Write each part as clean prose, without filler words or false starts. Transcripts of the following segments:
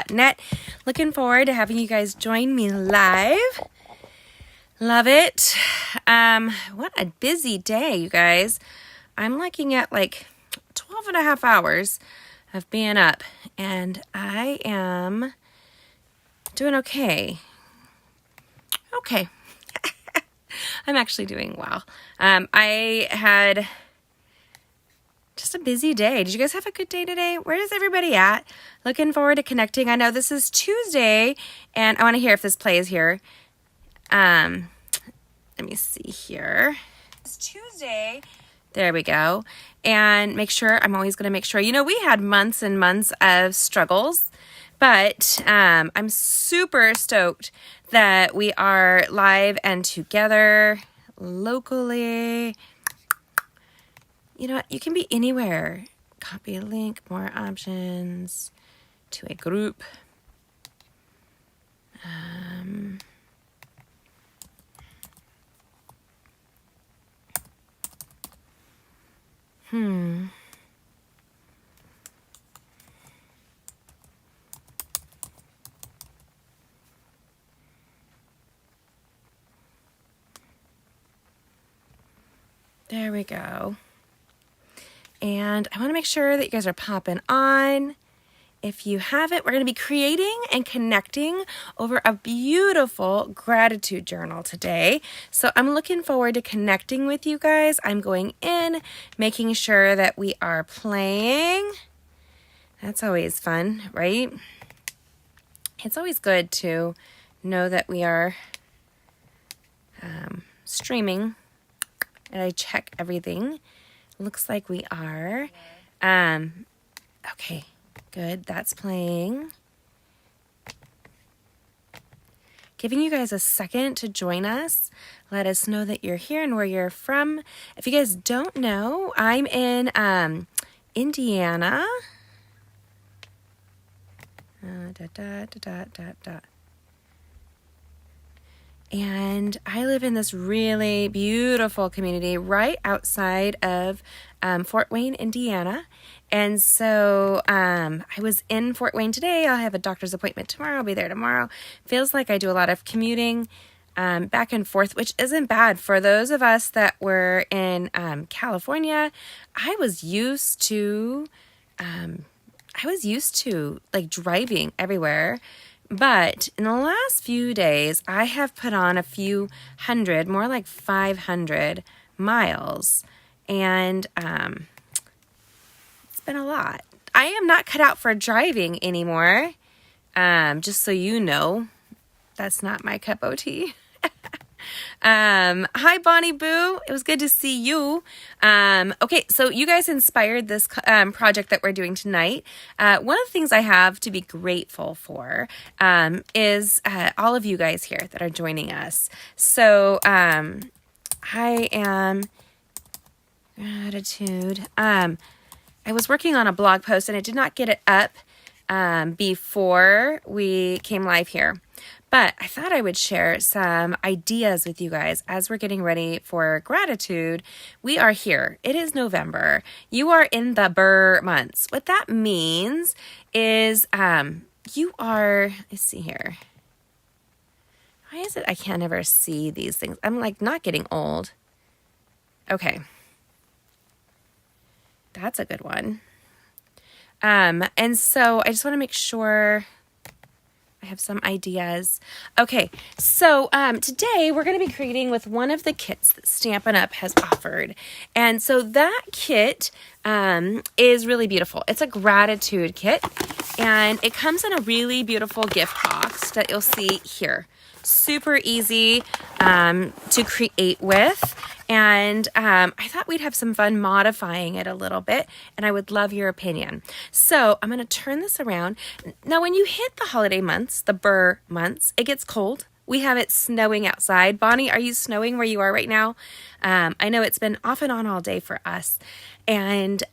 net. Looking forward to having you guys join me live. Love it. What a busy day, you guys. I'm looking at like 12 and a half hours of being up, and I am doing okay. Okay. I'm actually doing well. I had just a busy day. Did you guys have a good day today? Where is everybody at? Looking forward to connecting. I know this is Tuesday, and I want to hear if this plays here. Let me see here. It's Tuesday. There we go. And make sure, I'm always going to make sure, you know, we had months and months of struggles, but I'm super stoked that we are live and together locally. You know what? You can be anywhere. Copy a link, more options to a group. There we go. And I want to make sure that you guys are popping on. If you haven't, we're going to be creating and connecting over a beautiful gratitude journal today. So I'm looking forward to connecting with you guys. I'm going in, making sure that we are playing. That's always fun, right? It's always good to know that we are streaming. And I check everything. Looks like we are. Okay, good. That's playing. Giving you guys a second to join us. Let us know that you're here and where you're from. If you guys don't know, I'm in Indiana. And I live in this really beautiful community right outside of Fort Wayne, Indiana. And so I was in Fort Wayne today. I'll have a doctor's appointment tomorrow. I'll be there tomorrow. Feels like I do a lot of commuting back and forth, which isn't bad. For those of us that were in California, I was used to like driving everywhere. But in the last few days, I have put on a few hundred, more like 500 miles. And it's been a lot. I am not cut out for driving anymore. Just so you know, that's not my cup of tea. Hi, Bonnie Boo. It was good to see you. Okay, so you guys inspired this project that we're doing tonight. One of the things I have to be grateful for is all of you guys here that are joining us. So I am gratitude. I was working on a blog post and I did not get it up before we came live here. But I thought I would share some ideas with you guys as we're getting ready for gratitude. We are here. It is November. You are in the Burr months. What that means is you are, let's see here. Why is it I can't ever see these things? I'm like not getting old. Okay. That's a good one. And so I just want to make sure I have some ideas. Okay, so today we're going to be creating with one of the kits that Stampin UP has offered. And so that kit is really beautiful. It's a gratitude kit, and it comes in a really beautiful gift box that you'll see here. Super easy to create with. And I thought we'd have some fun modifying it a little bit, and I would love your opinion. So I'm going to turn this around. Now, when you hit the holiday months, the Burr months, it gets cold. We have it snowing outside. Bonnie, are you snowing where you are right now? I know it's been off and on all day for us. And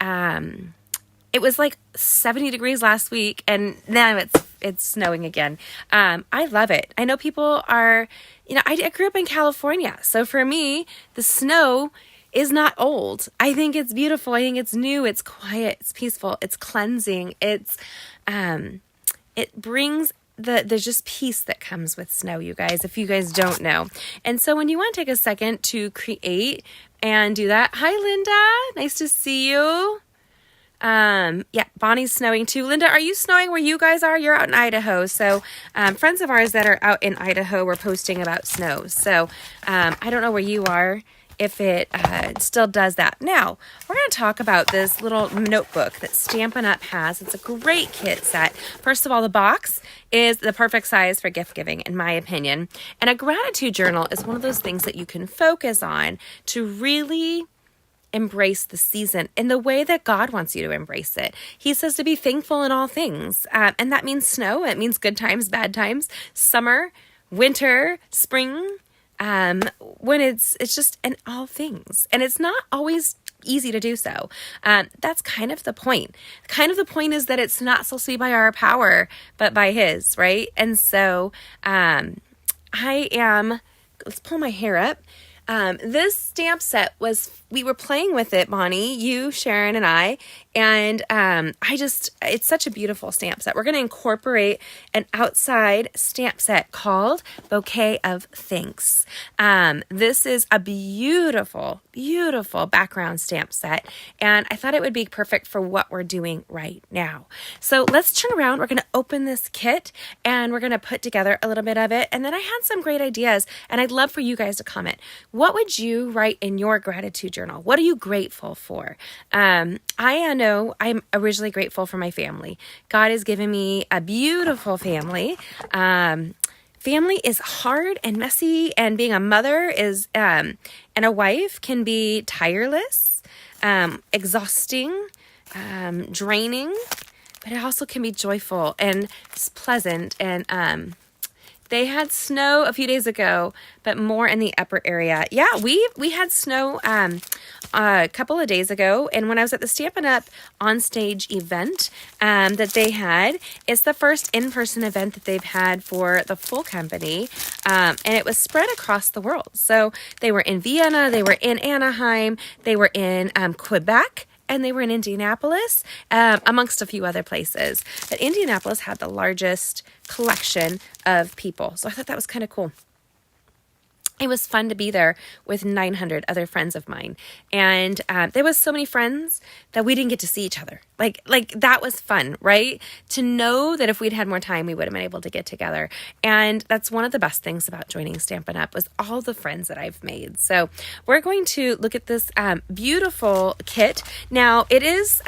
it was like 70 degrees last week, and now it's snowing again. I love it. I know people are, you know, I grew up in California. So for me, the snow is not old. I think it's beautiful. I think it's new. It's quiet. It's peaceful. It's cleansing. It's it brings there's just peace that comes with snow, you guys, if you guys don't know. And so when you want to take a second to create and do that. Hi, Linda. Nice to see you. Yeah, Bonnie's snowing too. Linda, are you snowing where you guys are? You're out in Idaho. So, friends of ours that are out in Idaho were posting about snow. So, I don't know where you are, if it still does that. Now, we're going to talk about this little notebook that Stampin' Up! Has. It's a great kit set. First of all, the box is the perfect size for gift giving, in my opinion. And a gratitude journal is one of those things that you can focus on to really embrace the season in the way that God wants you to embrace it. He says to be thankful in all things. And that means snow. It means good times, bad times, summer, winter, spring, when it's just in all things. And it's not always easy to do so. That's kind of the point. Kind of the point is that it's not supposed to be by our power, but by His, right? And so let's pull my hair up. This stamp set we were playing with it, Bonnie, you, Sharon, and I, and it's such a beautiful stamp set. We're going to incorporate an outside stamp set called Bouquet of Thanks. This is a beautiful, beautiful background stamp set, and I thought it would be perfect for what we're doing right now. So let's turn around. We're going to open this kit, and we're going to put together a little bit of it, and then I had some great ideas, and I'd love for you guys to comment. What would you write in your gratitude journal? What are you grateful for? I know I'm originally grateful for my family. God has given me a beautiful family. Family is hard and messy, and being a mother and a wife can be tireless, exhausting, draining, but it also can be joyful and pleasant. And they had snow a few days ago, but more in the upper area. Yeah, we had snow a couple of days ago, and when I was at the Stampin' Up! On stage event that they had, it's the first in-person event that they've had for the full company, and it was spread across the world. So they were in Vienna, they were in Anaheim, they were in Quebec, and they were in Indianapolis, amongst a few other places. But Indianapolis had the largest collection of people. So I thought that was kind of cool. It was fun to be there with 900 other friends of mine. And there was so many friends that we didn't get to see each other. Like that was fun, right? To know that if we'd had more time, we would have been able to get together. And that's one of the best things about joining Stampin' Up! Was all the friends that I've made. So we're going to look at this beautiful kit. Now it has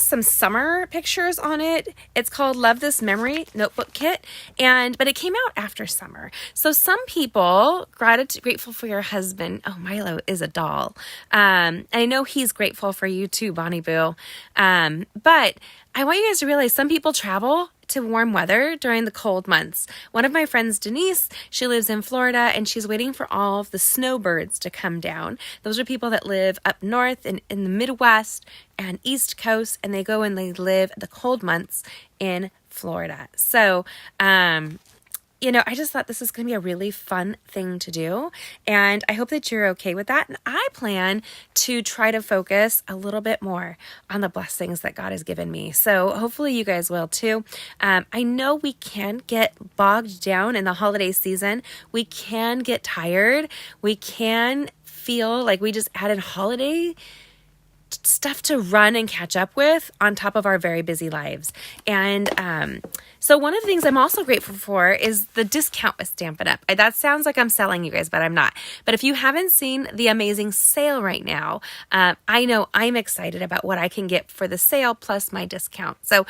some summer pictures on it. It's called Love This Memory Notebook Kit. But it came out after summer. So some people grateful for your husband. Oh, Milo is a doll. And I know he's grateful for you too, Bonnie Boo. But I want you guys to realize some people travel to warm weather during the cold months. One of my friends, Denise, she lives in Florida, and she's waiting for all of the snowbirds to come down. Those are people that live up north in the Midwest and East Coast, and they go and they live the cold months in Florida. So, I just thought this is going to be a really fun thing to do, and I hope that you're okay with that. And I plan to try to focus a little bit more on the blessings that God has given me. So hopefully you guys will too. I know we can get bogged down in the holiday season. We can get tired. We can feel like we just added holiday stuff to run and catch up with on top of our very busy lives. And so one of the things I'm also grateful for is the discount with Stampin' Up. That sounds like I'm selling you guys, but I'm not. But if you haven't seen the amazing sale right now, I know I'm excited about what I can get for the sale plus my discount. So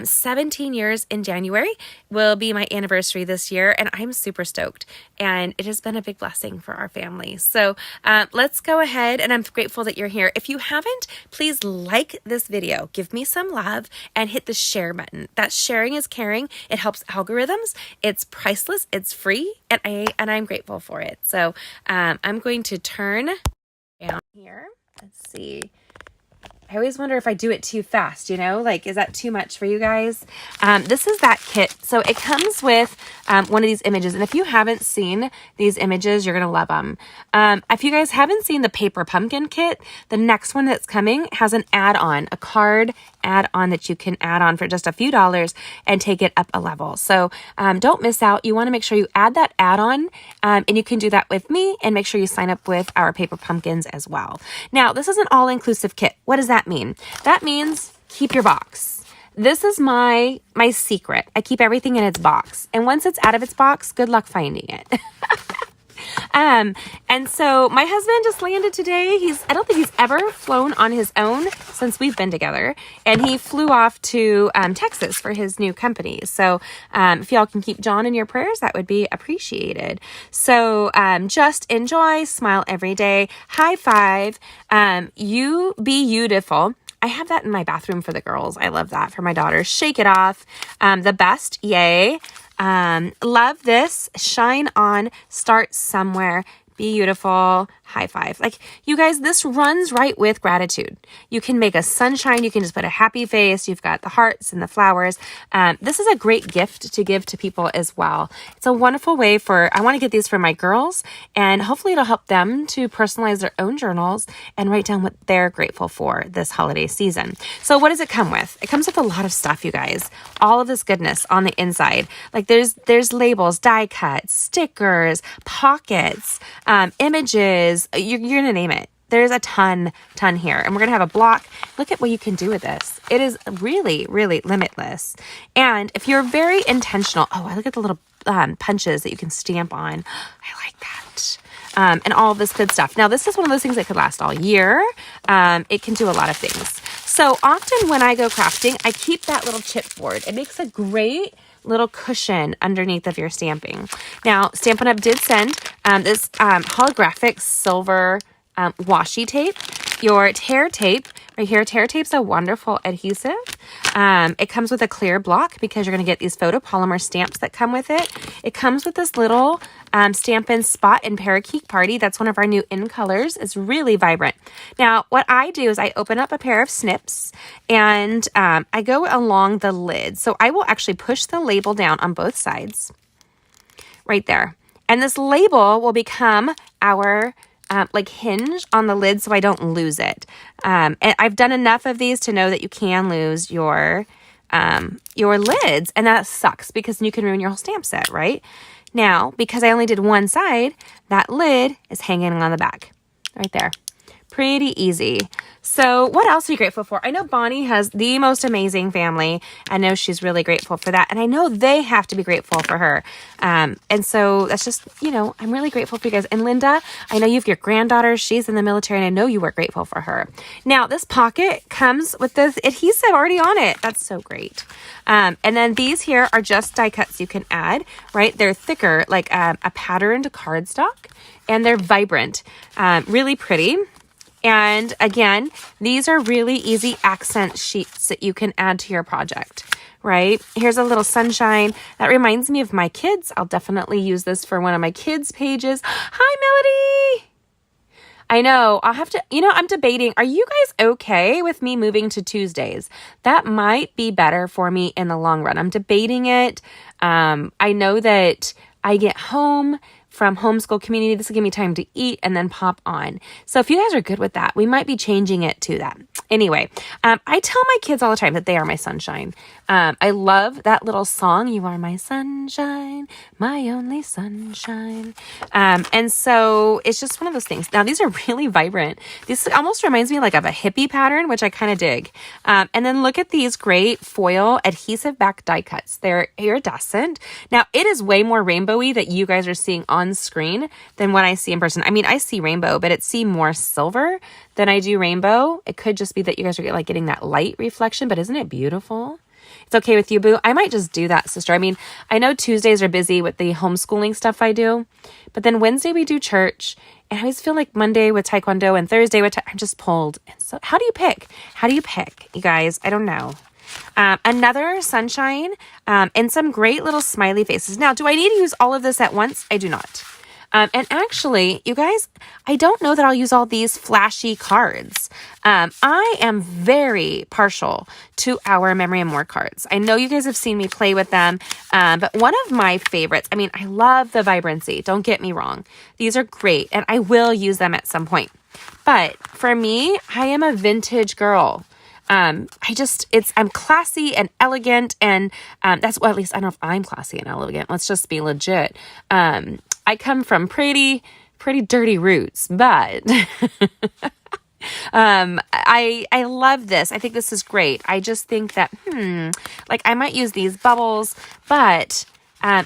17 years in January will be my anniversary this year, and I'm super stoked. And it has been a big blessing for our family. So let's go ahead, and I'm grateful that you're here. If you haven't, please like this video, give me some love, and hit the share button. That sharing is caring. It helps algorithms. It's priceless. It's free, and I'm grateful for it. So I'm going to turn down here. Let's see. I always wonder if I do it too fast, you know, like, is that too much for you guys? This is that kit. So it comes with one of these images. And if you haven't seen these images, you're going to love them. If you guys haven't seen the paper pumpkin kit, the next one that's coming has an add-on, a card add-on that you can add on for just a few dollars and take it up a level. So don't miss out. You want to make sure you add that add-on, and you can do that with me, and make sure you sign up with our paper pumpkins as well. Now, this is an all-inclusive kit. What does that mean? That means keep your box. This is my secret. I keep everything in its box. And once it's out of its box, good luck finding it. And so my husband just landed today. I don't think he's ever flown on his own since we've been together. And he flew off to Texas for his new company. So if y'all can keep John in your prayers, that would be appreciated. So just enjoy, smile every day, high five, you be beautiful. I have that in my bathroom for the girls. I love that for my daughters. Shake it off. The best. Yay. Love this. Shine on. Start somewhere. Be beautiful. High five. Like, you guys, this runs right with gratitude. You can make a sunshine. You can just put a happy face. You've got the hearts and the flowers. This is a great gift to give to people as well. It's a wonderful way I want to get these for my girls, and hopefully it'll help them to personalize their own journals and write down what they're grateful for this holiday season. So what does it come with? It comes with a lot of stuff, you guys. All of this goodness on the inside. Like, there's labels, die cuts, stickers, pockets, images. You're going to name it. There's a ton here. And we're going to have a block. Look at what you can do with this. It is really, really limitless. And if you're very intentional, I look at the little punches that you can stamp on. I like that. And all this good stuff. Now, this is one of those things that could last all year. It can do a lot of things. So often when I go crafting, I keep that little chipboard. It makes a great little cushion underneath of your stamping. Now, Stampin' Up! Did send this holographic silver washi tape. Your tear tape right here. Tear tape's a wonderful adhesive. It comes with a clear block because you're going to get these photopolymer stamps that come with it. It comes with this little Stampin' Spot and Parakeet Party. That's one of our new in colors. It's really vibrant. Now, what I do is I open up a pair of snips and I go along the lid. So I will actually push the label down on both sides right there. And this label will become our hinge on the lid so I don't lose it. And I've done enough of these to know that you can lose your lids, and that sucks because then you can ruin your whole stamp set, right? Now, because I only did one side, that lid is hanging on the back right there. Pretty easy. So what else are you grateful for? I know Bonnie has the most amazing family. I know she's really grateful for that. And I know they have to be grateful for her. And so that's just, I'm really grateful for you guys. And Linda, I know you have your granddaughter. She's in the military, and I know you were grateful for her. Now, this pocket comes with the adhesive already on it. That's so great. And then these here are just die cuts you can add, right? They're thicker, like a patterned cardstock, and they're vibrant, really pretty. And again, these are really easy accent sheets that you can add to your project, right? Here's a little sunshine. That reminds me of my kids. I'll definitely use this for one of my kids' pages. Hi, Melody. I know. I'll have to, I'm debating. Are you guys okay with me moving to Tuesdays? That might be better for me in the long run. I'm debating it. I know that I get home from homeschool community. This will give me time to eat and then pop on. So if you guys are good with that, we might be changing it to that. Anyway, I tell my kids all the time that they are my sunshine. I love that little song, "You Are My Sunshine, My Only Sunshine." And so it's just one of those things. Now, these are really vibrant. This almost reminds me like of a hippie pattern, which I kind of dig. And then look at these great foil adhesive back die cuts. They're iridescent. Now, it is way more rainbowy that you guys are seeing on screen than what I see in person. I mean, I see rainbow, but it's more silver than I do rainbow. It could just be that you guys are getting that light reflection, but isn't it beautiful? It's okay with you, boo. I might just do that, sister. I mean, I know Tuesdays are busy with the homeschooling stuff I do, but then Wednesday we do church, and I always feel like Monday with Taekwondo and Thursday with I'm just pulled. And so how do you pick? You guys? I don't know. Another sunshine and some great little smiley faces. Now, do I need to use all of this at once? I do not. And actually, you guys, I don't know that I'll use all these flashy cards. I am very partial to our Memory and More cards. I know you guys have seen me play with them, but one of my favorites, I mean, I love the vibrancy. Don't get me wrong. These are great, and I will use them at some point. But for me, I am a vintage girl. I'm classy and elegant, and that's, well, at least I don't know if I'm classy and elegant. Let's just be legit. I come from pretty dirty roots, but I love this. I think this is great. I just think that, like I might use these bubbles, but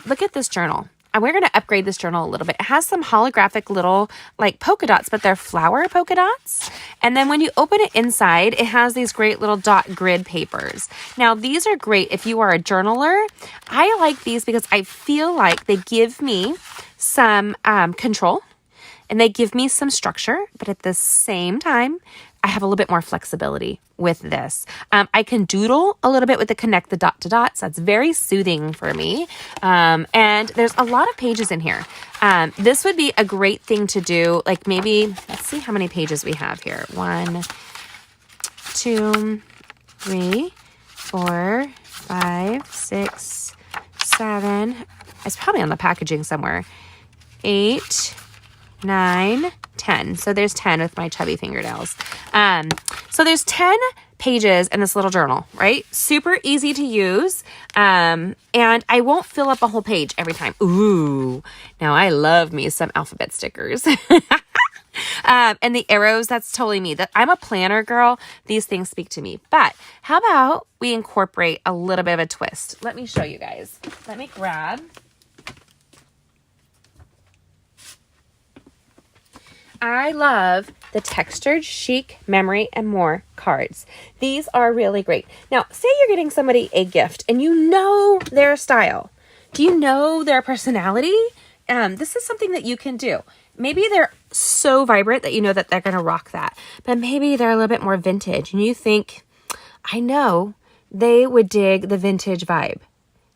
look at this journal. And we're going to upgrade this journal a little bit. It has some holographic little like polka dots, but they're flower polka dots. And then when you open it inside, it has these great little dot grid papers. Now, these are great if you are a journaler. I like these because I feel like they give me some control and they give me some structure, but at the same time, I have a little bit more flexibility with this. I can doodle a little bit with the connect the dot to dots. That's very soothing for me. And there's a lot of pages in here. This would be a great thing to do. Like maybe, let's see how many pages we have here. 1, 2, 3, 4, 5, 6, 7. It's probably on the packaging somewhere. 8, 9, 10. So there's 10 with my chubby fingernails. So there's 10 pages in this little journal, right? Super easy to use. And I won't fill up a whole page every time. Ooh, now I love me some alphabet stickers. And the arrows, that's totally me. That I'm a planner girl. These things speak to me. But how about we incorporate a little bit of a twist? Let me show you guys. Let me grab. I love the textured chic Memory and More cards. These are really great. Now, say you're getting somebody a gift and you know their style. Do you know their personality? This is something that you can do. Maybe they're so vibrant that you know that they're going to rock that. But maybe they're a little bit more vintage and you think, I know they would dig the vintage vibe.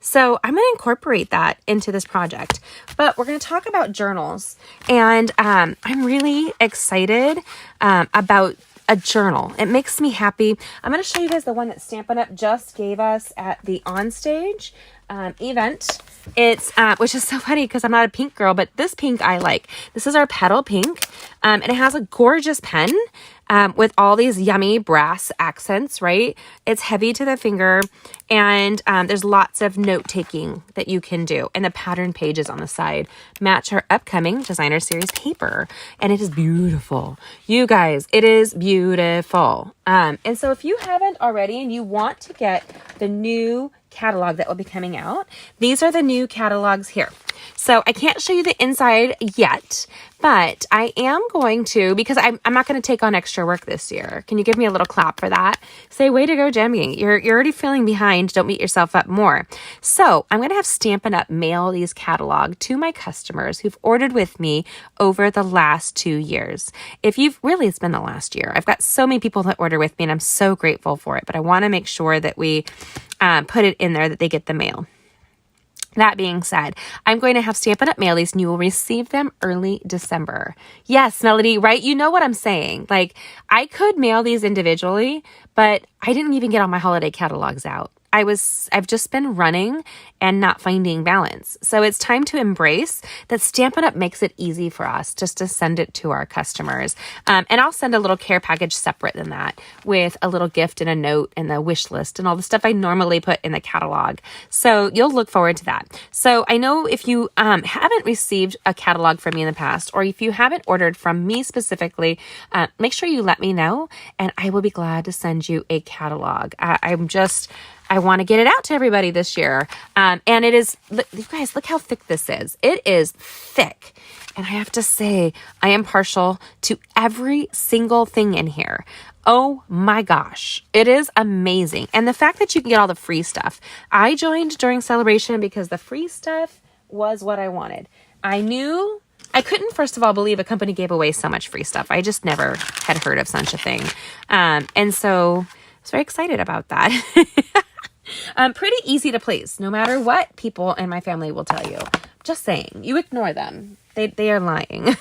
So I'm going to incorporate that into this project, but we're going to talk about journals, and I'm really excited about a journal. It makes me happy. I'm going to show you guys the one that Stampin' Up just gave us at the Onstage event. It's which is so funny because I'm not a pink girl, but this pink I like. This is our petal pink, and it has a gorgeous pen. With all these yummy brass accents, right? It's heavy to the finger, and there's lots of note-taking that you can do. And the pattern pages on the side match our upcoming designer series paper. And it is beautiful. You guys, it is beautiful. And so if you haven't already and you want to get the new catalog that will be coming out, these are the new catalogs here. So I can't show you the inside yet, but I am going to, because I'm not going to take on extra work this year. Can you give me a little clap for that? Say, way to go, Jemmy. You're already feeling behind. Don't beat yourself up more. So I'm going to have Stampin' Up mail these catalog to my customers who've ordered with me over the last 2 years. It's been the last year. I've got so many people that order with me and I'm so grateful for it, but I want to make sure that we put it in there that they get the mail. That being said, I'm going to have Stampin' Up mail these and you will receive them early December. Yes, Melody, right? You know what I'm saying. Like, I could mail these individually, but I didn't even get all my holiday catalogs out. I've just been running and not finding balance. So it's time to embrace that Stampin' Up makes it easy for us just to send it to our customers. And I'll send a little care package separate than that with a little gift and a note and the wish list and all the stuff I normally put in the catalog. So you'll look forward to that. So I know if you haven't received a catalog from me in the past, or if you haven't ordered from me specifically, make sure you let me know and I will be glad to send you a catalog. I want to get it out to everybody this year. And it is, you guys, look how thick this is. It is thick. And I have to say, I am partial to every single thing in here. Oh my gosh, it is amazing. And the fact that you can get all the free stuff. I joined during Celebration because the free stuff was what I wanted. I couldn't, first of all, believe a company gave away so much free stuff. I just never had heard of such a thing. And so I was very excited about that. Pretty easy to please, no matter what people in my family will tell you. Just saying. You ignore them. They are lying.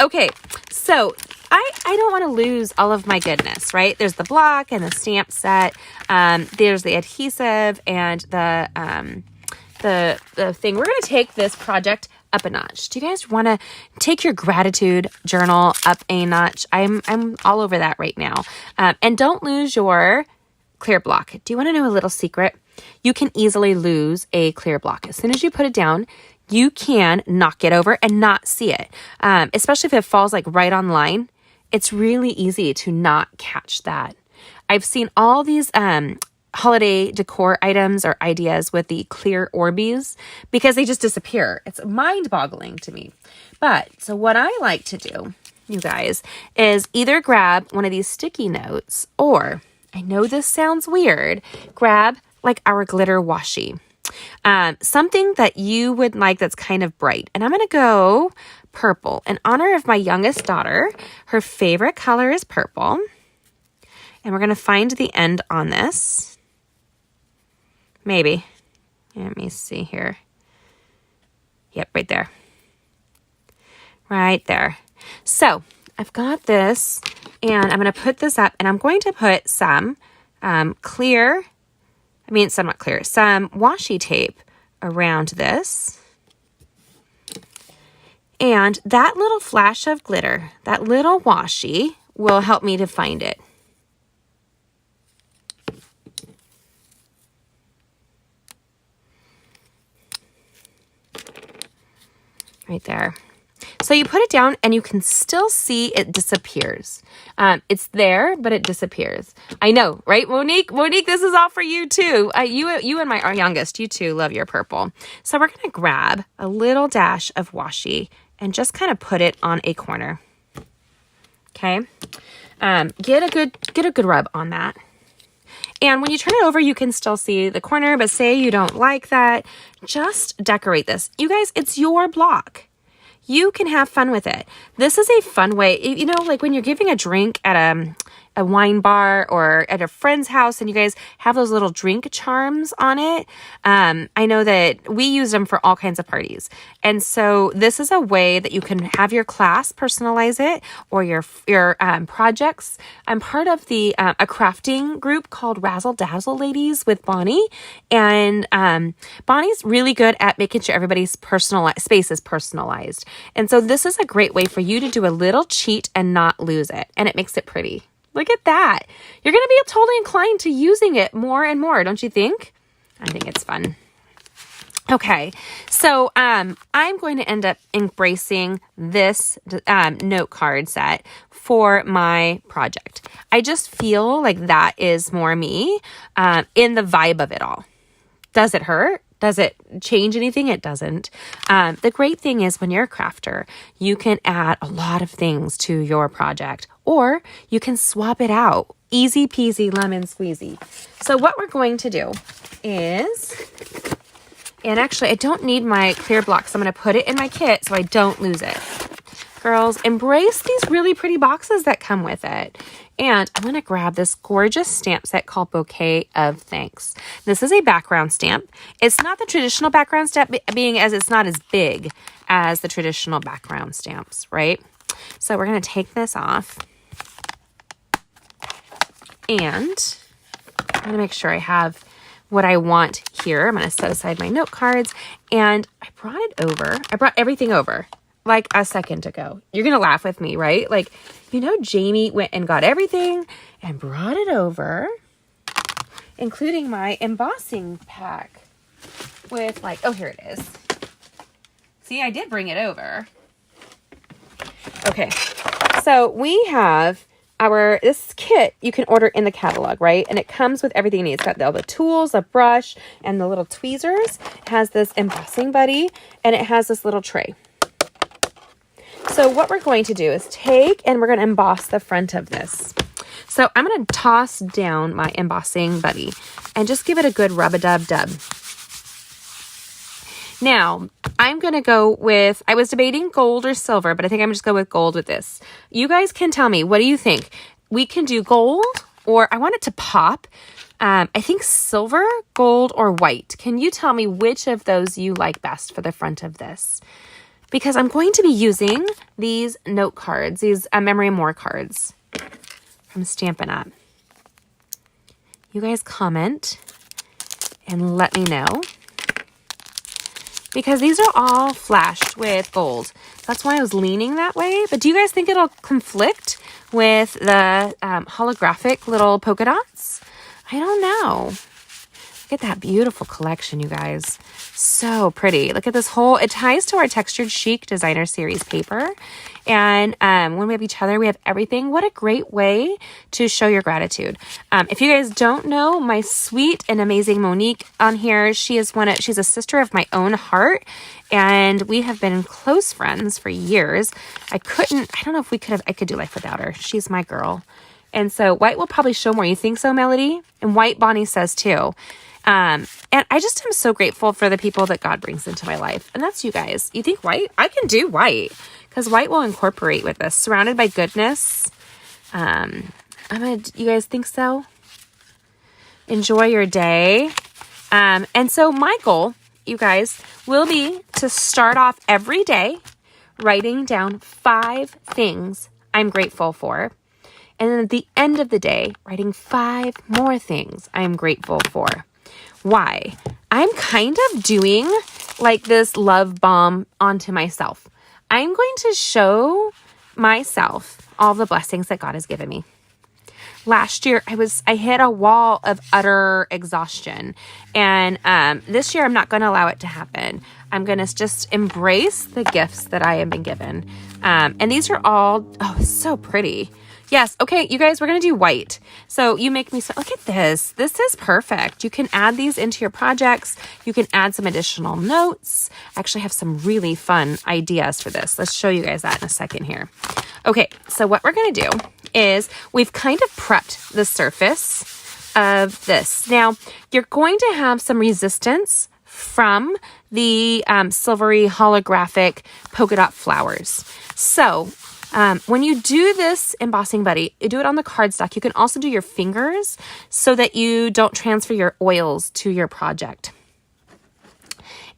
Okay, so I don't want to lose all of my goodness, right? There's the block and the stamp set. There's the adhesive and the thing. We're going to take this project up a notch. Do you guys want to take your gratitude journal up a notch? I'm all over that right now. And don't lose your clear block. Do you want to know a little secret? You can easily lose a clear block. As soon as you put it down, you can knock it over and not see it. Especially if it falls like right on line. It's really easy to not catch that. I've seen all these holiday decor items or ideas with the clear Orbeez because they just disappear. It's mind-boggling to me. But so what I like to do, you guys, is either grab one of these sticky notes or, I know this sounds weird, grab like our glitter washi. Something that you would like that's kind of bright. And I'm going to go purple in honor of my youngest daughter. Her favorite color is purple. And we're going to find the end on this. Maybe. Let me see here. Yep, right there. Right there. So I've got this and I'm going to put this up and I'm going to put some some washi tape around this. And that little flash of glitter, that little washi, will help me to find it. Right there. So you put it down and you can still see it disappears. It's there, but it disappears. I know, right, Monique? Monique, this is all for you too. You and our youngest, you two love your purple. So we're going to grab a little dash of washi and just kind of put it on a corner. Okay. Get a good rub on that. And when you turn it over, you can still see the corner, but say you don't like that, just decorate this. You guys, it's your block. You can have fun with it. This is a fun way, you know, like when you're giving a drink at a wine bar or at a friend's house and you guys have those little drink charms on it. I know that we use them for all kinds of parties. And so this is a way that you can have your class personalize it or your projects. I'm part of a crafting group called Razzle Dazzle Ladies with Bonnie. And Bonnie's really good at making sure everybody's space is personalized. And so this is a great way for you to do a little cheat and not lose it. And it makes it pretty. Look at that. You're going to be totally inclined to using it more and more, don't you think? I think it's fun. Okay, so I'm going to end up embracing this note card set for my project. I just feel like that is more me in the vibe of it all. Does it hurt? Does it change anything? It doesn't. The great thing is when you're a crafter, you can add a lot of things to your project or you can swap it out. Easy peasy lemon squeezy. So what we're going to do is, and actually I don't need my clear blocks. I'm going to put it in my kit so I don't lose it. Girls, embrace these really pretty boxes that come with it. And I'm going to grab this gorgeous stamp set called Bouquet of Thanks. This is a background stamp. It's not the traditional background stamp, being as it's not as big as the traditional background stamps, right? So we're going to take this off. And I'm going to make sure I have what I want here. I'm going to set aside my note cards. And I brought everything over like a second ago. You're going to laugh with me, right? Like, you know, Jamie went and got everything and brought it over, including my embossing pack with like, oh, here it is. See, I did bring it over. Okay. So we have this kit you can order in the catalog, right? And it comes with everything you need. It's got all the tools, a brush, and the little tweezers. It has this embossing buddy, and it has this little tray. So what we're going to do is we're going to emboss the front of this. So I'm going to toss down my embossing buddy and just give it a good rub-a-dub-dub. Now, I'm going to go with, I was debating gold or silver, but I think I'm just going to go with gold with this. You guys can tell me, what do you think? We can do gold or I want it to pop. I think silver, gold, or white. Can you tell me which of those you like best for the front of this? Because I'm going to be using these note cards, these Memory More cards from Stampin' Up. You guys comment and let me know. Because these are all flashed with gold. That's why I was leaning that way. But do you guys think it'll conflict with the holographic little polka dots? I don't know. Look at that beautiful collection, you guys. So pretty. Look at this whole, it ties to our Textured Chic Designer Series paper. And when we have each other, we have everything. What a great way to show your gratitude. If you guys don't know, my sweet and amazing Monique on here, she's a sister of my own heart. And we have been close friends for years. I don't know if I could do life without her. She's my girl. And so white will probably show more. You think so, Melody? And white, Bonnie says too. And I just am so grateful for the people that God brings into my life. And that's you guys. You think white? I can do white because white will incorporate with this. Surrounded by goodness. You guys think so? Enjoy your day. And so my goal, you guys, will be to start off every day writing down 5 things I'm grateful for. And then at the end of the day, writing 5 more things I am grateful for. Why? I'm kind of doing like this love bomb onto myself. I'm going to show myself all the blessings that God has given me. Last year, I hit a wall of utter exhaustion. And this year, I'm not going to allow it to happen. I'm going to just embrace the gifts that I have been given. And these are all, so pretty. Yes. Okay, you guys, we're going to do white. So you make me, look at this. This is perfect. You can add these into your projects. You can add some additional notes. I actually have some really fun ideas for this. Let's show you guys that in a second here. Okay, so what we're going to do is we've kind of prepped the surface of this. Now, you're going to have some resistance from the silvery holographic polka dot flowers. So when you do this embossing buddy, you do it on the cardstock. You can also do your fingers so that you don't transfer your oils to your project.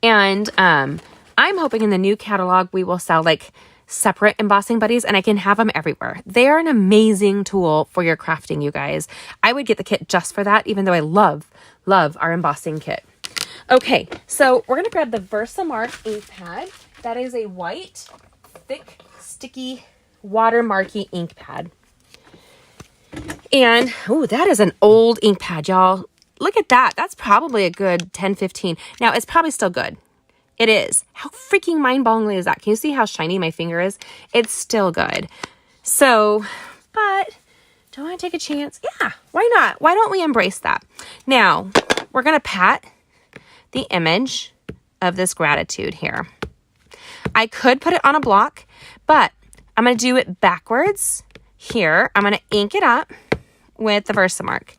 And I'm hoping in the new catalog we will sell like separate embossing buddies, and I can have them everywhere. They are an amazing tool for your crafting, you guys. I would get the kit just for that, even though I love our embossing kit. Okay, so we're going to grab the Versamark ink pad. That is a white, thick, sticky, watermarky ink pad. And, that is an old ink pad, y'all. Look at that. That's probably a good 10, 15. Now, it's probably still good. It is. How freaking mind-bogglingly is that? Can you see how shiny my finger is? It's still good. So, but do I want to take a chance? Yeah, why not? Why don't we embrace that? Now, we're going to pat the image of this gratitude here. I could put it on a block, but I'm going to do it backwards here. I'm going to ink it up with the Versamark.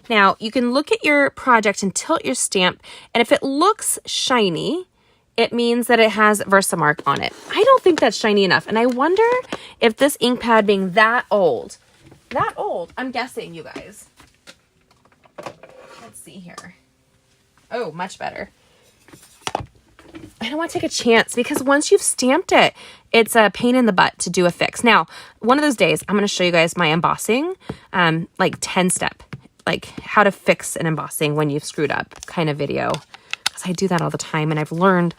Now, you can look at your project and tilt your stamp, and if it looks shiny, it means that it has Versamark on it. I don't think that's shiny enough, and I wonder if this ink pad being that old, I'm guessing, you guys. Let's see here. Oh, much better. I don't want to take a chance because once you've stamped it, it's a pain in the butt to do a fix. Now, one of those days, I'm going to show you guys my embossing, like 10-step, like how to fix an embossing when you've screwed up kind of video. Because I do that all the time and I've learned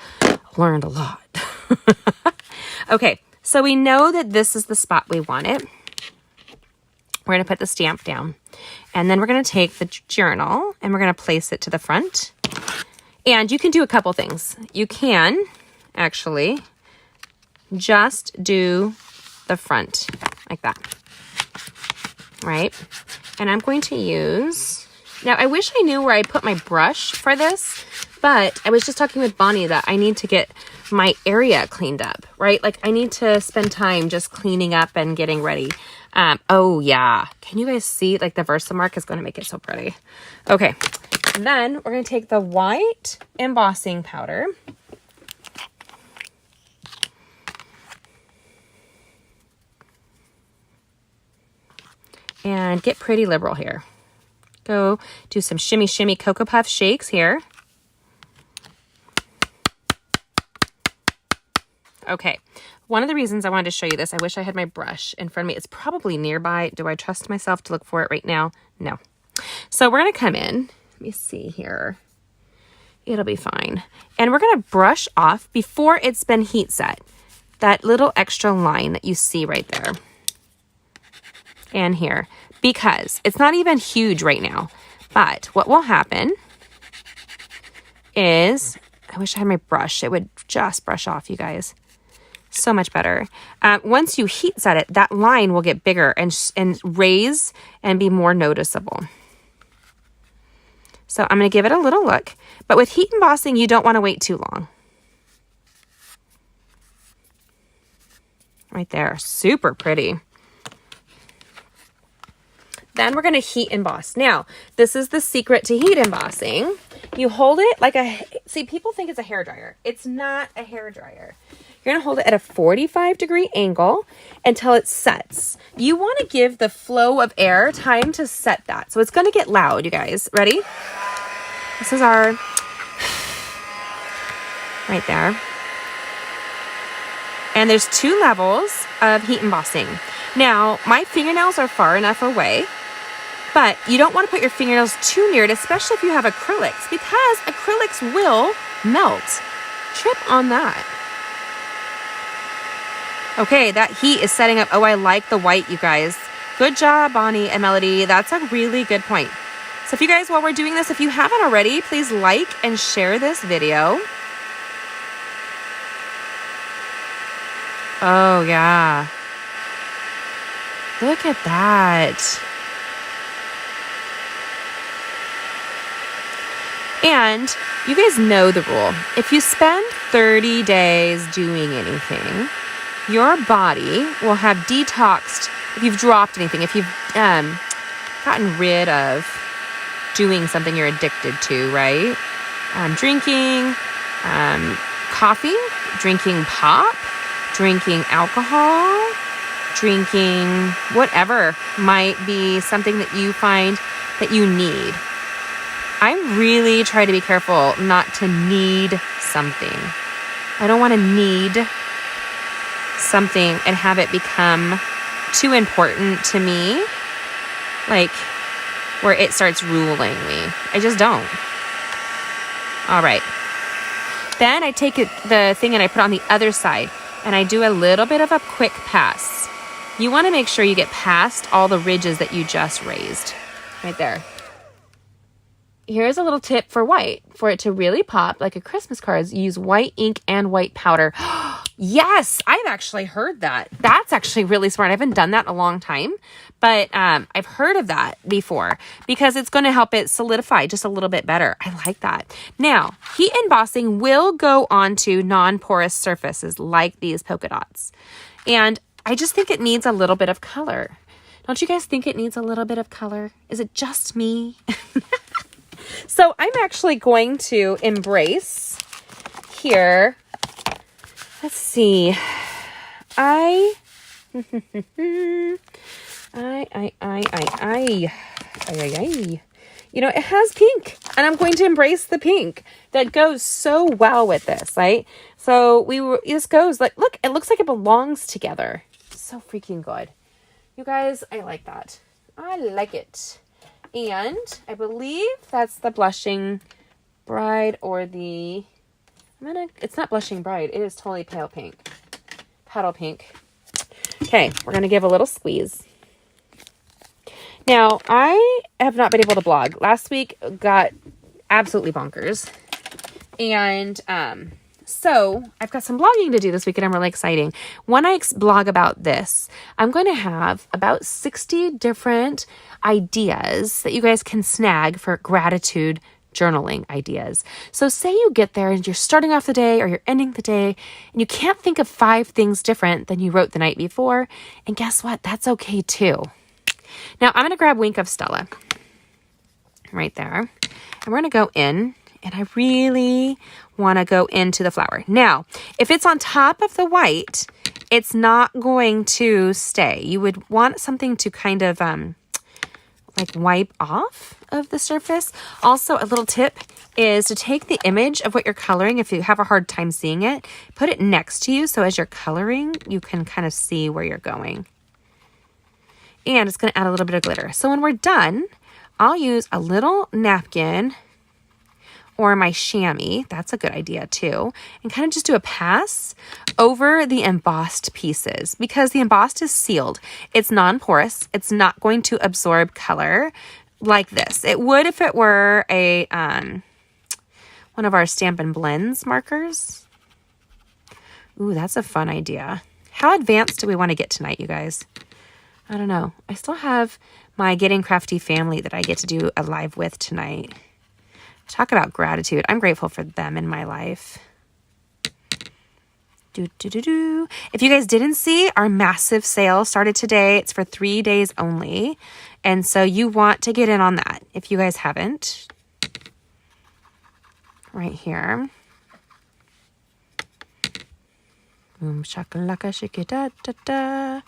a lot. Okay, so we know that this is the spot we want it. We're going to put the stamp down. And then we're going to take the journal and we're going to place it to the front. And you can do a couple things. You can actually just do the front like that, right? And I'm going to use, now I wish I knew where I put my brush for this, but I was just talking with Bonnie that I need to get my area cleaned up, right? Like I need to spend time just cleaning up and getting ready. Oh yeah. Can you guys see like the Versamark is going to make it so pretty. Okay. And then we're going to take the white embossing powder. and get pretty liberal here. Go do some shimmy shimmy Cocoa Puff shakes here. Okay, one of the reasons I wanted to show you this, I wish I had my brush in front of me. It's probably nearby. Do I trust myself to look for it right now? No. So we're going to come in. Let me see here. It'll be fine. And we're going to brush off before it's been heat set that little extra line that you see right there. And here. Because it's not even huge right now. But what will happen is, I wish I had my brush. It would just brush off, you guys. So much better. Once you heat set it, that line will get bigger and raise and be more noticeable. So I'm going to give it a little look. But with heat embossing, you don't want to wait too long. Right there. Super pretty. Then we're going to heat emboss. Now, this is the secret to heat embossing. You hold it like see, people think it's a hairdryer. It's not a hairdryer. You're going to hold it at a 45-degree angle until it sets. You want to give the flow of air time to set that. So it's going to get loud, you guys. Ready? This is our, right there. And there's 2 levels of heat embossing. Now, my fingernails are far enough away, but you don't want to put your fingernails too near it, especially if you have acrylics, because acrylics will melt. Trip on that. Okay, that heat is setting up. Oh, I like the white, you guys. Good job, Bonnie and Melody. That's a really good point. So if you guys, while we're doing this, if you haven't already, please like and share this video. Oh, yeah. Look at that. And you guys know the rule. If you spend 30 days doing anything, your body will have detoxed. If you've dropped anything, if you've gotten rid of doing something you're addicted to, right? Drinking coffee, drinking pop, drinking alcohol, drinking whatever might be something that you find that you need. I really try to be careful not to need something. I don't want to need something and have it become too important to me, like where it starts ruling me. I just don't. All right. Then I take the thing and I put it on the other side and I do a little bit of a quick pass. You want to make sure you get past all the ridges that you just raised. Right there. Here's a little tip for white. For it to really pop like a Christmas card, use white ink and white powder. Yes, I've actually heard that. That's actually really smart. I haven't done that in a long time, but I've heard of that before because it's going to help it solidify just a little bit better. I like that. Now, heat embossing will go onto non-porous surfaces like these polka dots. And I just think it needs a little bit of color. Don't you guys think it needs a little bit of color? Is it just me? So I'm actually going to embrace here. Let's see. You know, it has pink and I'm going to embrace the pink that goes so well with this, right? So this goes like, look, it looks like it belongs together. So freaking good. You guys, I like that. I like it. And I believe that's the Blushing Bride or the, it's not Blushing Bride. It is totally pale pink. Petal pink. Okay, we're going to give a little squeeze. Now, I have not been able to blog. Last week got absolutely bonkers. And so I've got some blogging to do this week and I'm really excited. When I blog about this, I'm going to have about 60 different ideas that you guys can snag for gratitude journaling ideas. So say you get there and you're starting off the day or you're ending the day and you can't think of 5 things different than you wrote the night before. And guess what? That's okay too. Now I'm going to grab Wink of Stella right there. And we're going to go in and I really want to go into the flower. Now, if it's on top of the white, it's not going to stay. You would want something to kind of like wipe off of the surface. Also, a little tip is to take the image of what you're coloring. If you have a hard time seeing it, put it next to you. So as you're coloring, you can kind of see where you're going. And it's going to add a little bit of glitter. So when we're done, I'll use a little napkin or my chamois. That's a good idea too. And kind of just do a pass over the embossed pieces because the embossed is sealed. It's non-porous. It's not going to absorb color like this. It would if it were a one of our Stampin' Blends markers. Ooh, that's a fun idea. How advanced do we want to get tonight, you guys? I don't know. I still have my Getting Crafty family that I get to do a live with tonight. Talk about gratitude. I'm grateful for them in my life. If you guys didn't see, our massive sale started today. It's for 3 days only. And so you want to get in on that if you guys haven't. Right here. Boom, shakalaka, shikida-da-da.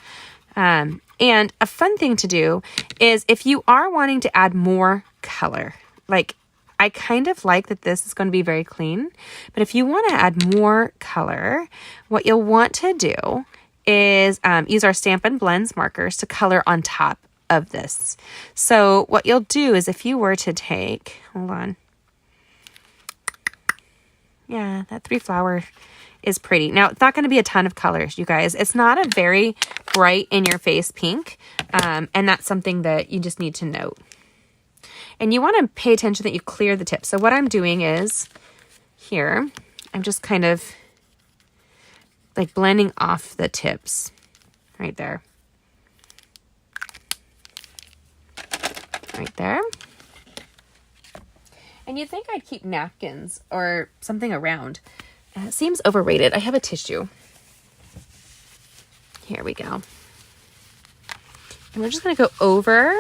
And a fun thing to do is if you are wanting to add more color, like I kind of like that this is going to be very clean, but if you want to add more color, what you'll want to do is use our Stampin' Blends markers to color on top of this. So what you'll do is if you were to take, hold on. Yeah, that 3-flower is pretty. Now, it's not going to be a ton of colors, you guys. It's not a very bright in-your-face pink, and that's something that you just need to note. And you want to pay attention that you clear the tip. So what I'm doing is, here, I'm just kind of like blending off the tips right there. Right there. And you'd think I'd keep napkins or something around. It seems overrated. I have a tissue. Here we go. And we're just going to go over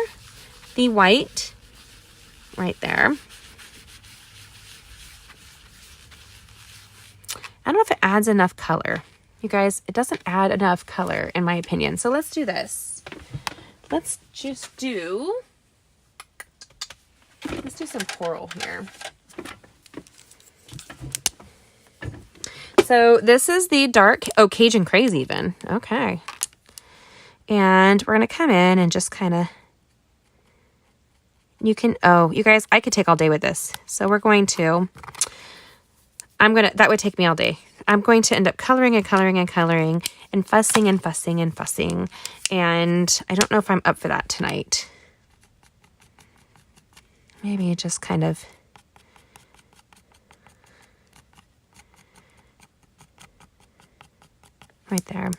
the white right there. I don't know if it adds enough color. You guys, it doesn't add enough color in my opinion. So let's do this. Let's do some coral here. So this is the dark, oh, Cajun Craze even. Okay. And we're going to come in and just kind of, you guys, I could take all day with this. So we're going to, that would take me all day. I'm going to end up coloring and coloring and coloring and fussing and fussing and fussing. And I don't know if I'm up for that tonight. Maybe just kind of right there.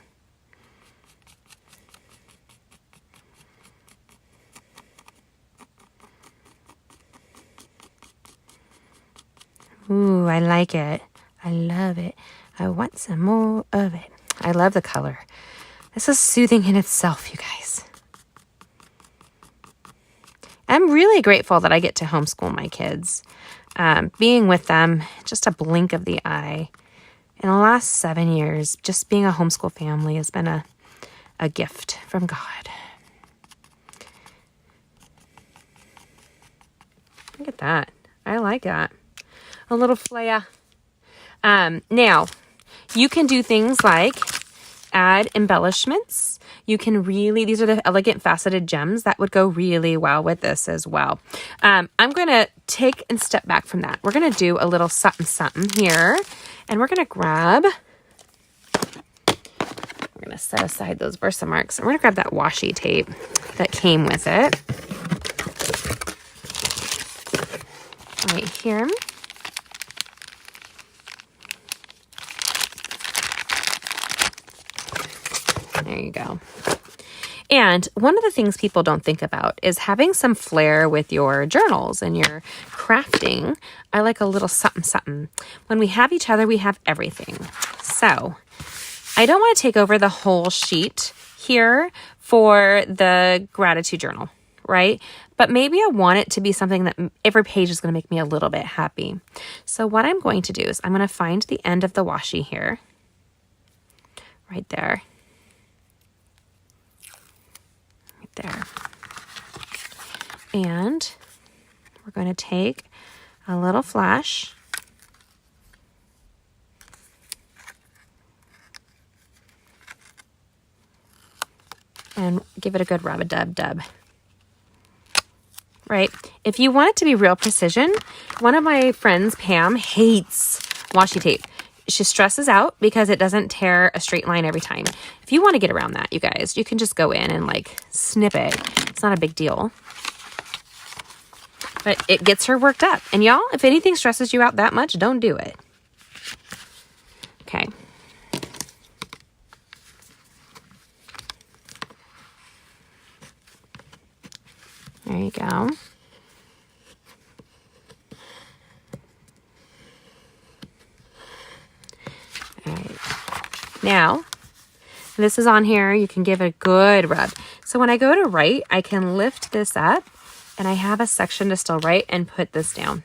Ooh, I like it. I love it. I want some more of it. I love the color. This is soothing in itself, you guys. I'm really grateful that I get to homeschool my kids. Being with them, just a blink of the eye. In the last 7 years, just being a homeschool family has been a gift from God. Look at that. I like that. A little flare. Now, you can do things like add embellishments. You can these are the elegant faceted gems that would go really well with this as well. I'm going to take and step back from that. We're going to do a little something something here. And we're going to grab, we're going to set aside those Versamarks. And we're going to grab that washi tape that came with it. Right here. There you go. And one of the things people don't think about is having some flair with your journals and your crafting. I like a little something something. When we have each other, we have everything. So I don't want to take over the whole sheet here for the gratitude journal, right? But maybe I want it to be something that every page is going to make me a little bit happy. So what I'm going to do is I'm going to find the end of the washi here, right there. There. And we're going to take a little flash and give it a good rub-a-dub-dub. Right? If you want it to be real precision, one of my friends, Pam, hates washi tape. She stresses out because it doesn't tear a straight line every time. If you want to get around that, you guys, you can just go in and like snip it. It's not a big deal. But it gets her worked up. And y'all, if anything stresses you out that much, don't do it. Okay. There you go. All right. Now, this is on here. You can give it a good rub. So when I go to write, I can lift this up and I have a section to still write and put this down.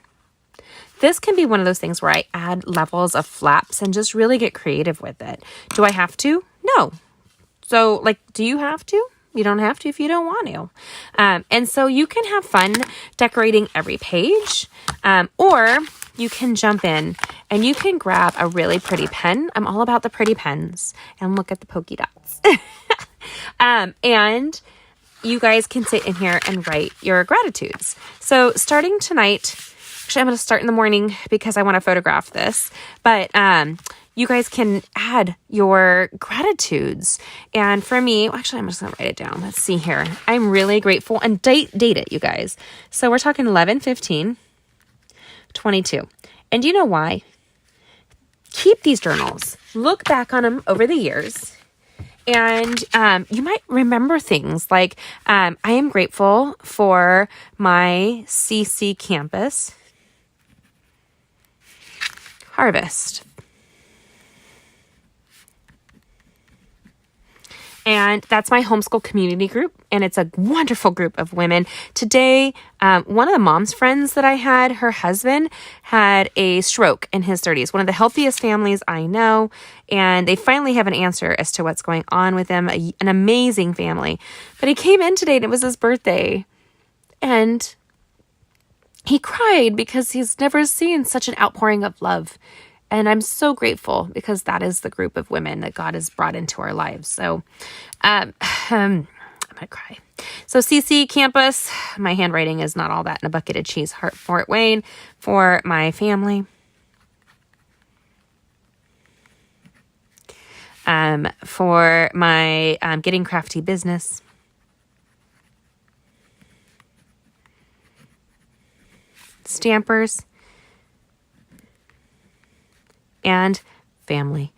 This can be one of those things where I add levels of flaps and just really get creative with it. Do I have to? No. So, like, do you have to? You don't have to if you don't want to. And so you can have fun decorating every page, or you can jump in and you can grab a really pretty pen. I'm all about the pretty pens. And look at the polka dots. And you guys can sit in here and write your gratitudes. So starting tonight, actually I'm going to start in the morning because I want to photograph this, but you guys can add your gratitudes. And for me, actually, I'm just going to write it down. Let's see here. I'm really grateful, and date it, you guys. So we're talking 11/15/22. And do you know why? Keep these journals. Look back on them over the years. And you might remember things like I am grateful for my CC campus harvest. And that's my homeschool community group. And it's a wonderful group of women. Today, one of the mom's friends that I had, her husband had a stroke in his 30s. One of the healthiest families I know. And they finally have an answer as to what's going on with them. An amazing family. But he came in today and it was his birthday. And he cried because he's never seen such an outpouring of love. And I'm so grateful because that is the group of women that God has brought into our lives. So I'm going to cry. So CC Campus, my handwriting is not all that in a bucket of cheese. Fort Wayne for my family. For my Getting Crafty business. Stampers. And family.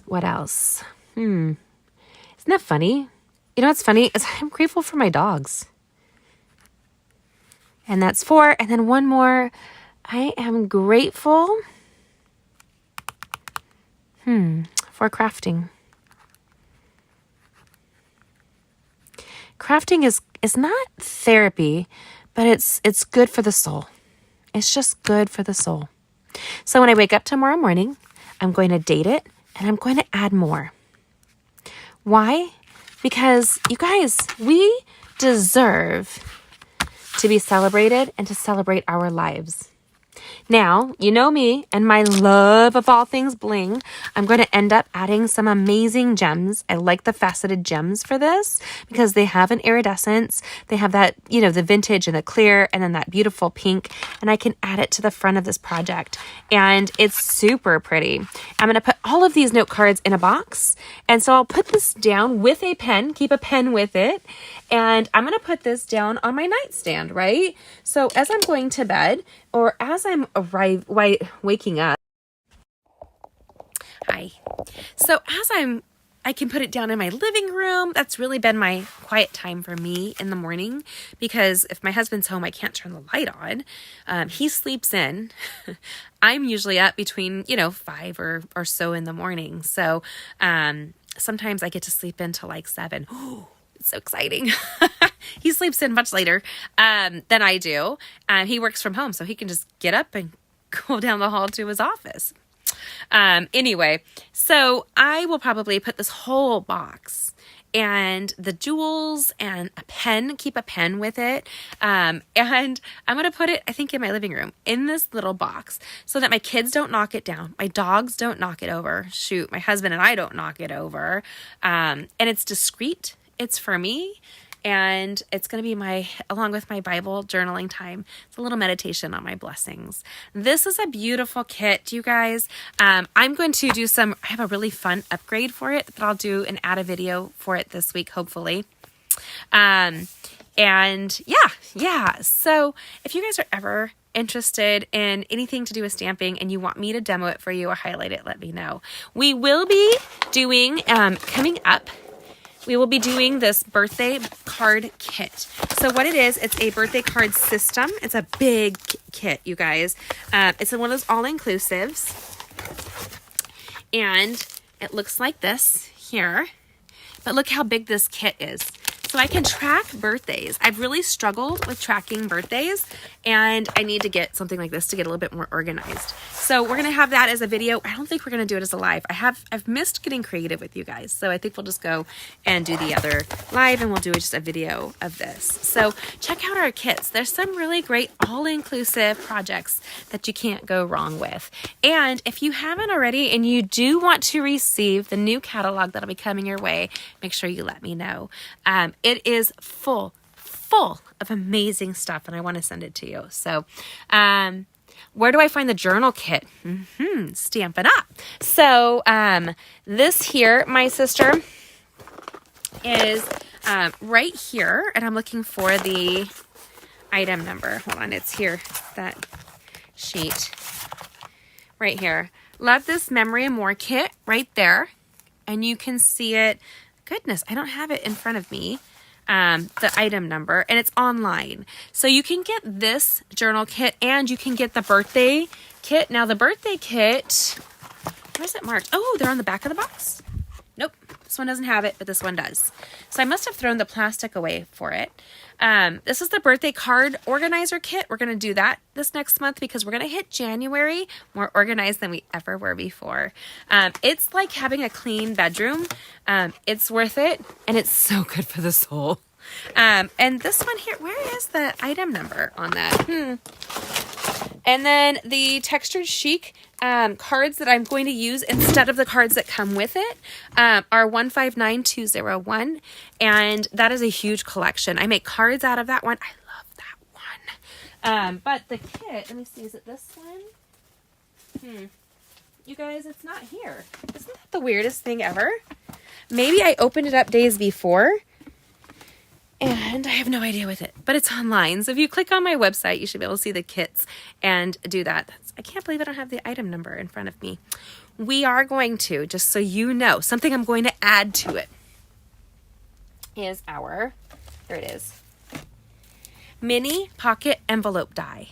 What else? Isn't that funny? You know what's funny is I'm grateful for my dogs. And that's 4. And then one more. I am grateful for crafting. Crafting is not therapy, but it's good for the soul. It's just good for the soul. So when I wake up tomorrow morning, I'm going to date it and I'm going to add more. Why? Because you guys, we deserve to be celebrated and to celebrate our lives. Now, you know me and my love of all things bling. I'm going to end up adding some amazing gems. I like the faceted gems for this because they have an iridescence. They have that, you know, the vintage and the clear and then that beautiful pink. And I can add it to the front of this project. And it's super pretty. I'm going to put all of these note cards in a box. And so I'll put this down with a pen, keep a pen with it. And I'm going to put this down on my nightstand, right? So as I'm going to bed or as I'm waking up. Hi. So as I can put it down in my living room. That's really been my quiet time for me in the morning because if my husband's home, I can't turn the light on. He sleeps in. I'm usually up between, 5 or so in the morning. So sometimes I get to sleep until like 7. It's so exciting. He sleeps in much later than I do. He works from home, so he can just get up and go down the hall to his office. Anyway, so I will probably put this whole box and the jewels and a pen. Keep a pen with it. And I'm going to put it, I think, in my living room in this little box so that my kids don't knock it down. My dogs don't knock it over. Shoot, my husband and I don't knock it over. And it's discreet. It's for me. And it's going to be along with my Bible journaling time. It's a little meditation on my blessings. This is a beautiful kit, you guys. I'm going to do I have a really fun upgrade for it that I'll do and add a video for it this week, hopefully. And yeah. So if you guys are ever interested in anything to do with stamping and you want me to demo it for you or highlight it, let me know. We will be doing, coming up, we will be doing this birthday card kit. So what it is, it's a birthday card system. It's a big kit, you guys. It's one of those all-inclusives. And it looks like this here. But look how big this kit is. So I can track birthdays. I've really struggled with tracking birthdays, and I need to get something like this to get a little bit more organized. So we're going to have that as a video. I don't think we're going to do it as a live. I've missed getting creative with you guys. So I think we'll just go and do the other live, and we'll do just a video of this. So check out our kits. There's some really great all-inclusive projects that you can't go wrong with. And if you haven't already and you do want to receive the new catalog that'll be coming your way, make sure you let me know. It is full of amazing stuff, and I want to send it to you. So, where do I find the journal kit? Stampin' Up. So, this here, my sister, is right here, and I'm looking for the item number. Hold on, it's here, that sheet right here. Love this Memory and More kit right there, and you can see it. Goodness, I don't have it in front of me. The item number, and it's online. So you can get this journal kit and you can get the birthday kit. Now the birthday kit, where's it marked? Oh, they're on the back of the box. Nope, this one doesn't have it, but this one does. So I must have thrown the plastic away for it. This is the birthday card organizer kit. We're going to do that this next month because we're going to hit January more organized than we ever were before. It's like having a clean bedroom. It's worth it, and it's so good for the soul. And this one here, where is the item number on that? And then the textured chic cards that I'm going to use instead of the cards that come with it are 159201, and that is a huge collection. I make cards out of that one. I love that one. But the kit, let me see, is it this one? You guys, it's not here. Isn't that the weirdest thing ever? Maybe I opened it up days before, and I have no idea with it, but it's online. So if you click on my website, you should be able to see the kits and do that. I can't believe I don't have the item number in front of me. We are going to, just so you know, something I'm going to add to it is here it is, mini pocket envelope die.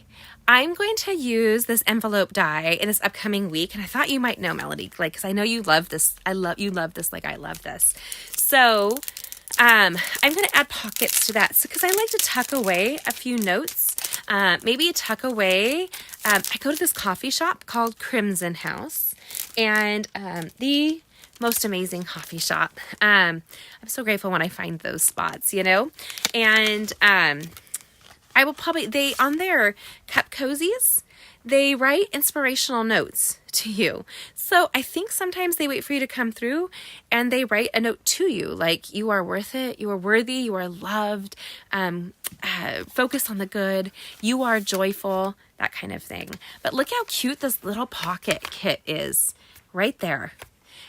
I'm going to use this envelope die in this upcoming week, and I thought you might know, Melody, because I know you love this. You love this like I love this. So I'm going to add pockets to that. So, because I like to tuck away a few notes, maybe tuck away. I go to this coffee shop called Crimson House, and the most amazing coffee shop. I'm so grateful when I find those spots, you know, and I will probably, on their cup cozies, they write inspirational notes to you. So I think sometimes they wait for you to come through and they write a note to you, like you are worth it, you are worthy, you are loved, focus on the good, you are joyful, that kind of thing. But look how cute this little pocket kit is right there.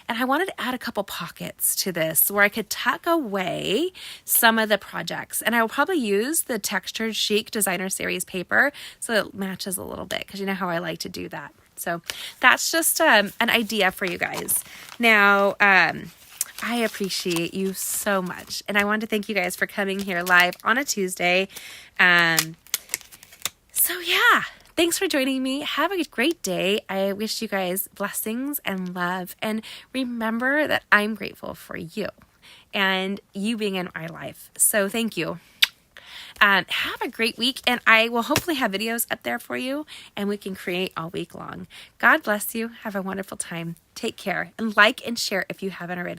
And I wanted to add a couple pockets to this where I could tuck away some of the projects. And I will probably use the textured chic designer series paper so it matches a little bit, because you know how I like to do that. So that's just an idea for you guys. Now, I appreciate you so much. And I want to thank you guys for coming here live on a Tuesday. So yeah. Thanks for joining me. Have a great day. I wish you guys blessings and love. And remember that I'm grateful for you and you being in my life. So thank you. Have a great week. And I will hopefully have videos up there for you and we can create all week long. God bless you. Have a wonderful time. Take care and like and share if you haven't already.